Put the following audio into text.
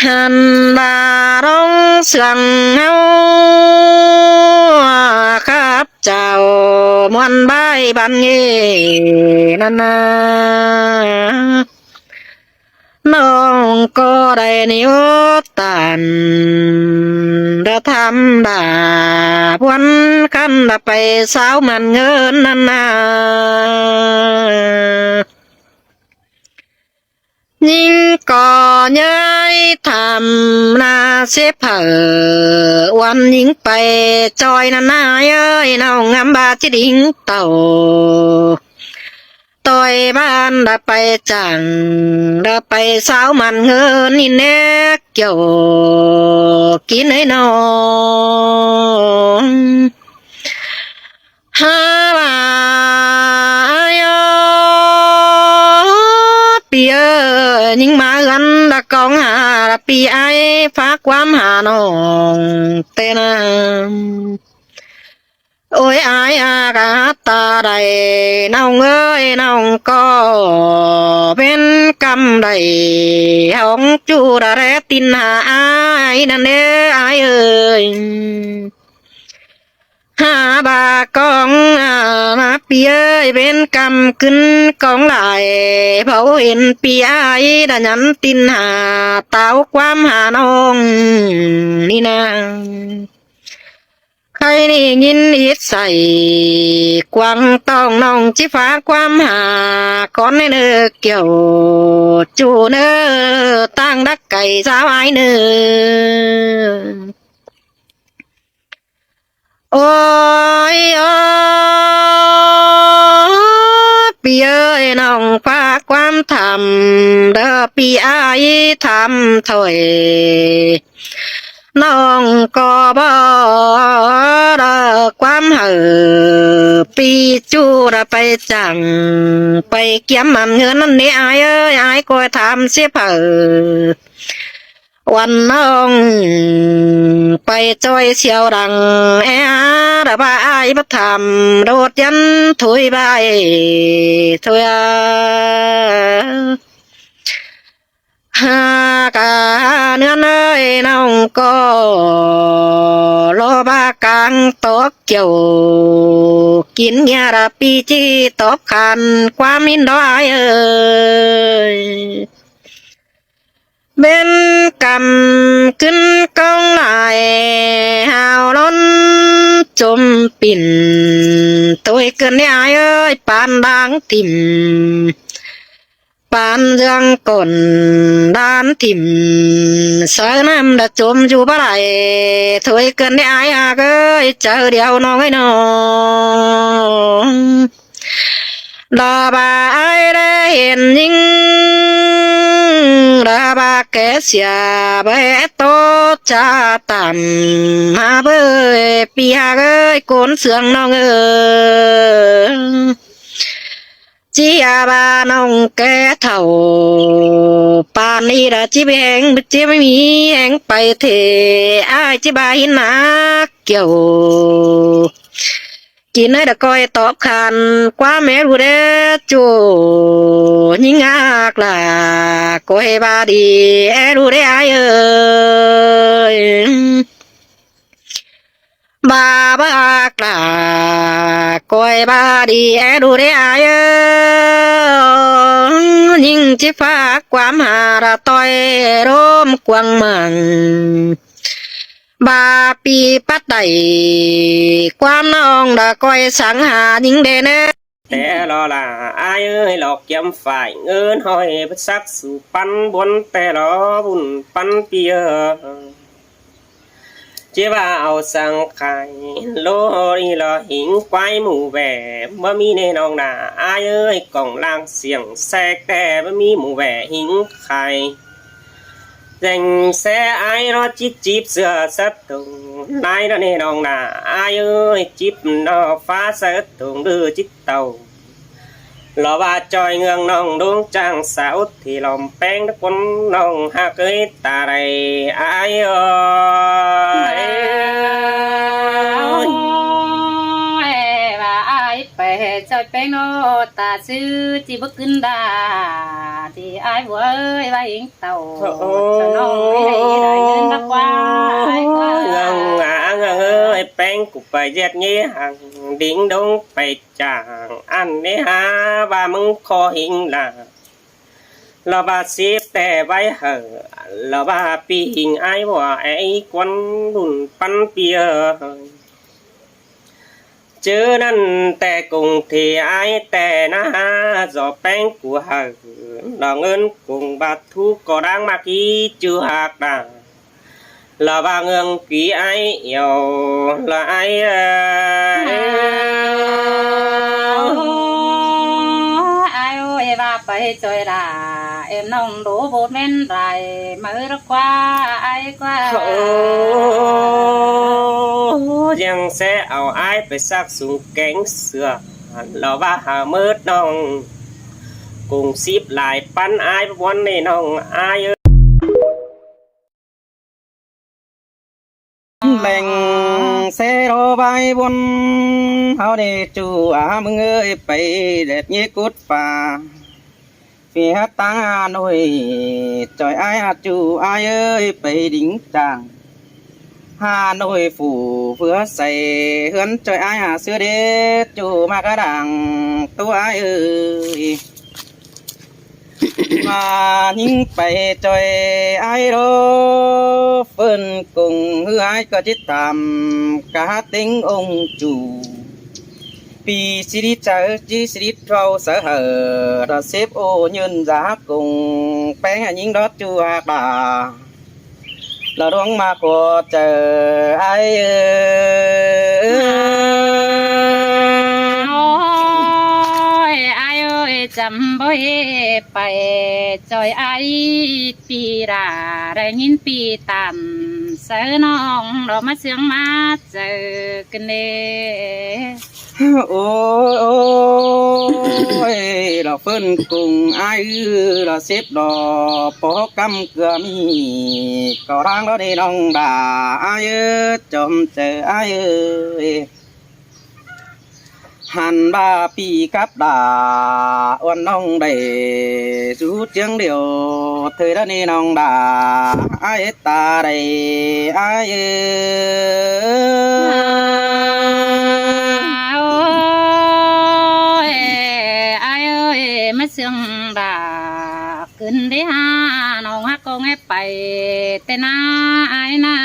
หันบาร้องเสียงเฮาครับเจ้ามวนใบบันเย่นั่นนาน้องก็ได้นิวตันเดาทำดาพวนคันดาไปสาวมันเงินนั่นนายิ่งก่อย้ายทำนาเสเพอวันยิ่งไปจอยนานาเอ้ยน้องงามบาจิดิ่งเต่าต่อยบ้านดาไปจังดาไปสาวมันเงินนี่เน็กเกี่ยวกินให้น้องฮาบายปีเอ้ยยิ่งมากันดากองหาปีไอฝากความหาน้องเต้นโอ้ยอายอากาตาใดน้องเอ้ยน้องก็เป็นกำใดห้องจูระแรตินหาอายนั่นเด้ออายเอ้ยหาบากองมาเปียเป็นกำขึ้นกองหลายเผาเห็นปีไอดันยันตินหาเต้าความหาน้องนี่นะใครนี่ยินอิดใส่กวางต้องน้องจิฟ้าความหาก้อนในเนื้อเกี่ยวจูเนื้อตั้งดักไก่สาวไอเนื้อโอ้ยโอ้ปีเอ้ยน้องฝากความทำเด้อปีไอทำถอยน้องก็บ่รักความเห่อปีจูระไปจังไปเกี่ยมมันเงินนั่นนี่อายเอ้ยอายก็ทำเสียเผอวันน้องไปจอยเสียวดังแอระบายมาทำโดดยันถุยใบถุยหากาเนื้อเนยน้องก็รอบากลางตอกเกี่ยวกินยาระปีจีตอบขันความมินดอยเอ้ยเป็นกำขึ้นกองลายหาวล้นจมปิ่นตัวเกินได้เอ้ยปานดังทิมปานเรื่องก่อนด้านทิมสายน้ำดะจมอยู่บ่ไหลถอยเกินได้อายหากเอ้ยเจอเดียวน้องให้น้องดาบาไอได้เห็นยิ่งดาบาแกเสียเบโตจาตันมาเบยปีหากเอ้ยโกนเสืองน้องเอ้ยจีอาบาน้องแกเท่าปานนี้ละจีแบงจีไม่มีแหงไปเทอายจีบาหินนักเกี่ยวกินให้ดะก้อยตอบขันความแม่รู้เด้จูยิ่งอักล่ะก้อยบาดีแอรู้ได้อายเอ้ยบาบากลากอยบาดีแอดูได้อายยิ่งจิฟ้าความหาระต้อยร่มกวางมังบาปีปัดไดความน้องดะก้อยสังหายิ่งเดเนแต่รอละอายเอ้ยหลอกย้ำฝ่ายเงินหอยไปซักสู่ปันบนแต่รอบุญปันเปียเจ้าเอาสังไข่โลรีรอหิงควายหมูแหวบ่มีในน้องนาอายเอ้ยกล่องล่างเสียงแทรกแต่บ่มีหมูแหวหิงไข่แจงแซ่อายรอจิบจิบเสือสัตตุงนายรอในน้องนาอายเอ้ยจิบนอฟ้าสัตตุงดื้อจิตเต่ารอว่าจอยเงืองน้องดวงจางสาวที่ลมแป้งทุกคนน้องหาเคยตาไรอายเอ้ยไปจอยแป้งโนตาซื้อจีบกึนดาที่ ai vừa ơi ba yến tàu Ôi, cho nó hay đại nên đã qua ai qua ngang ngã ngang ơi bánh của phải dệt nhé hàng đỉnh đông phải chàng ăn đấy ha ba mừng khó hình là ba xếpแต่ไว้เหอะlà ba pi hình ai bỏ ấy quân đùn bắn bia chứ nănแต่cùng thì aiแต่na gió bánh của hờ là ơn cùng bạc thu có đang mặc ý chưa hạc đà là ba ngương quý ai yêu là ai ai ơi ba phải chơi là em nông đổ bột men dài mới ra qua ai quaยังsẽเอาaiไปซักสูงแก๊งเสือเราว่าหามืดน้องกุ้งซิบหลายปันอายวันในน้องอายแหล่งเซโรบายบนเฮาได้จูมึงเอ้ยไปเด็ดยี่กุดป่าphía ta Hà Nội trời ai chủ ai ơiไปđỉnh tràng Hà Nội phủ vừa xây hướng trời ai xưa đế chủ mà cái đảng tu ai ơi mà nhìn phải trời ai đó phân cùng hư ai có chết tạm cả tính ông chủ vì sĩ đi chờ chỉ sĩ đi trâu sở hở đã xếp ô nhân giá cùng bé những đó chu hạt bà là đoán mà của chờ ai ơi chăm bơi phải trời ai pi ra đây nhìn pi tạm sợ nong đó mắt sương mát giờ kinh đê ôi ôi là phân cùng ai là xếp đò bỏ cắm cửa mi có đang đó đi nông đà ai chôm chờ ai ơi hàn ba pi cáp đà oan nông đầy rút tiếng điều thời đó đi nông đà ai ta đầy ai mắt sương đã kinh đi ha nong hát con ép bay tên ai na